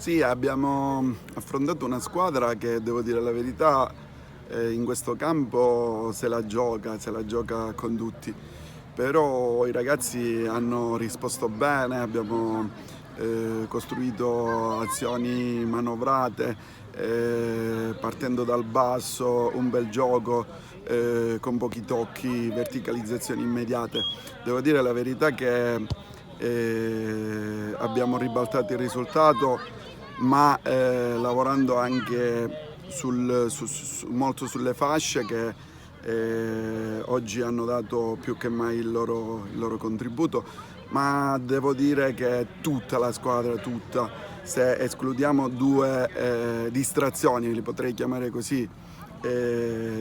Sì, abbiamo affrontato una squadra che, devo dire la verità, in questo campo se la gioca con tutti. Però i ragazzi hanno risposto bene, abbiamo costruito azioni manovrate, partendo dal basso, un bel gioco, con pochi tocchi, verticalizzazioni immediate. Devo dire la verità che abbiamo ribaltato il risultato, ma lavorando anche molto sulle fasce che oggi hanno dato più che mai il loro contributo, ma devo dire che tutta la squadra, tutta, se escludiamo due distrazioni, li potrei chiamare così,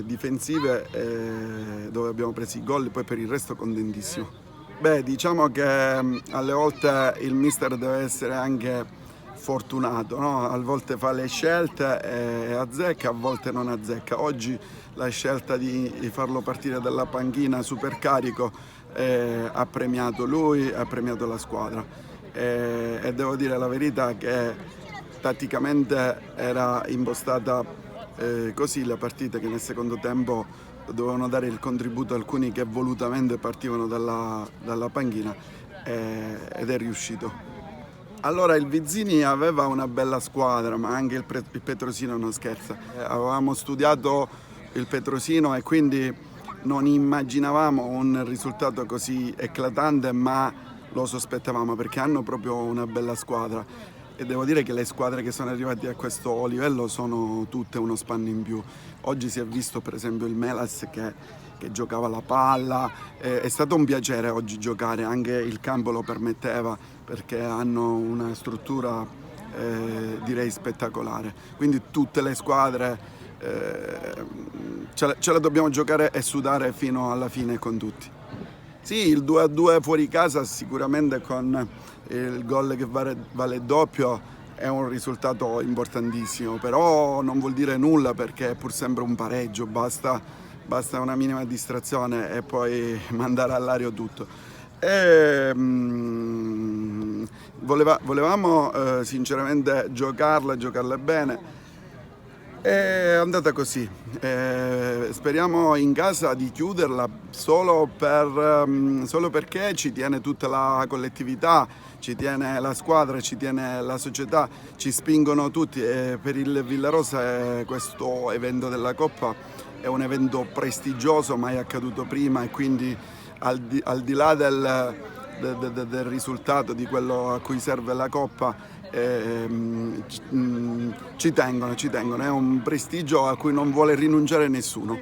difensive, dove abbiamo preso i gol, poi per il resto contentissimo. Beh, diciamo che alle volte il mister deve essere anche fortunato, no? A volte fa le scelte e azzecca, a volte non azzecca. Oggi la scelta di farlo partire dalla panchina super carico ha premiato lui, ha premiato la squadra. E devo dire la verità che tatticamente era impostata così la partita, che nel secondo tempo dovevano dare il contributo alcuni che volutamente partivano dalla panchina, ed è riuscito. Allora, il Vizzini aveva una bella squadra, ma anche il Petrosino non scherza. Avevamo studiato il Petrosino e quindi non immaginavamo un risultato così eclatante, ma lo sospettavamo perché hanno proprio una bella squadra. E devo dire che le squadre che sono arrivate a questo livello sono tutte uno spanno in più. Oggi si è visto per esempio il Melas che giocava la palla, è stato un piacere oggi giocare, anche il campo lo permetteva perché hanno una struttura direi spettacolare. Quindi tutte le squadre ce la dobbiamo giocare e sudare fino alla fine con tutti. Sì, il 2-2 fuori casa sicuramente con il gol che vale il doppio è un risultato importantissimo, però non vuol dire nulla perché è pur sempre un pareggio, basta una minima distrazione e poi mandare all'aria tutto. E, volevamo sinceramente giocarla bene. È andata così. Speriamo in casa di chiuderla solo perché ci tiene tutta la collettività, ci tiene la squadra, ci tiene la società, ci spingono tutti. E per il Villarosa questo evento della Coppa è un evento prestigioso, mai accaduto prima, e quindi al di là del risultato, di quello a cui serve la Coppa, ci tengono, è un prestigio a cui non vuole rinunciare nessuno.